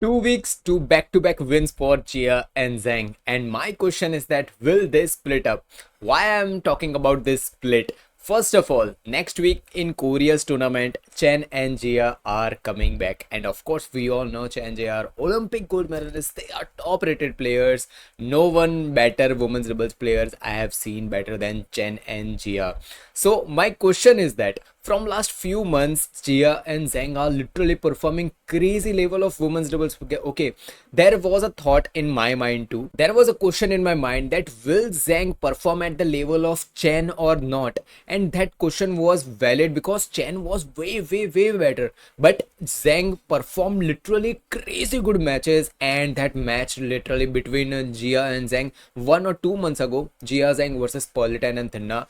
2 weeks to back wins for Chia and Zhang. And my question is that will they split up? Why I'm talking about this split? First of all, next week in Korea's tournament, Chen and Jia are coming back. And of course, we all know Chen and Jia are Olympic gold medalists. They are top rated players. No one better women's doubles players I have seen better than Chen and Jia. So my question is that from last few months, Jia and Zhang are literally performing crazy level of women's doubles. Okay, there was a thought in my mind too. There was a question in my mind that will Zhang perform at the level of Chen or not? And that question was valid because Chen was way better. But Zhang performed literally crazy good matches, and that match literally between Jia and Zhang 1 or 2 months ago, Jia Zhang versus Politan and Thinna,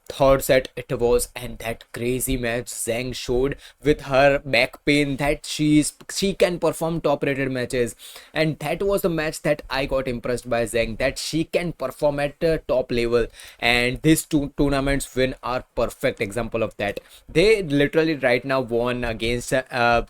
third set it was, and that crazy match Zhang showed with her back pain that she can perform top rated matches, and that was the match that I got impressed by Zhang, that she can perform at top level. And these two tournaments win are perfect example of that. They literally right now won against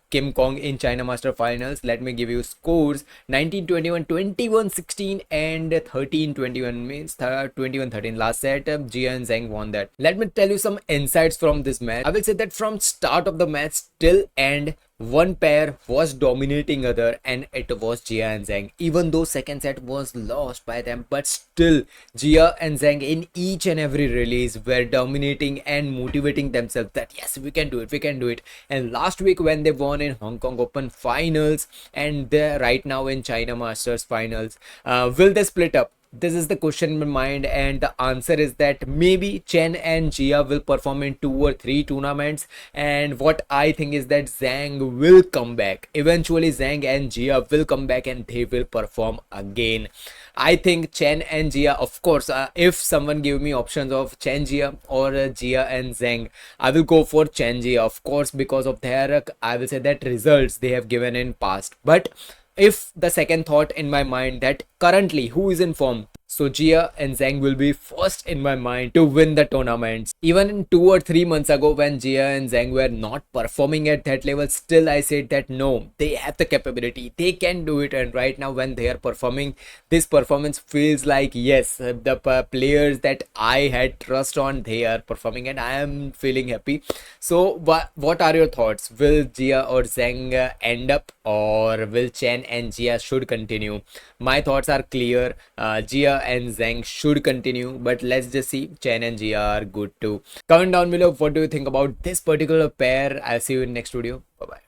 Kim Kong in China Master Finals. Let me give you scores: 19-21, 21-16, and 13-21, means 21-13 last set. Jia and Zhang won that. Let me tell you some insights from this match. I will say that from start of the match till end, one pair was dominating other, and it was Jia and Zhang. Even though second set was lost by them, but still Jia and Zhang in each and every release were dominating and motivating themselves that yes, we can do it, we can do it. And last week when they won in Hong Kong Open finals, and they're right now in China Masters finals, will they split up? This is the question in my mind, and the answer is that maybe Chen and Jia will perform in 2 or 3 tournaments. And what I think is that Zhang will come back. Eventually, Zhang and Jia will come back and they will perform again. I think Chen and Jia, of course, if someone give me options of Chen Jia or Jia and Zhang, I will go for Chen Jia, of course, because of their, I will say that results they have given in past. But if the second thought in my mind that currently who is in form, so Jia and Zhang will be first in my mind to win the tournaments. Even in 2 or 3 months ago when Jia and Zhang were not performing at that level, still I said that no, they have the capability, they can do it. And right now when they are performing, this performance feels like yes, the players that I had trust on, they are performing, and I am feeling happy. So what are your thoughts? Will Jia or Zhang end up, or will Chen and Jia should continue? My thoughts are clear. Jia and Zhang should continue, but let's just see. Chen and Jia are good too. Comment down below what do you think about this particular pair. I'll see you in next video. Bye bye.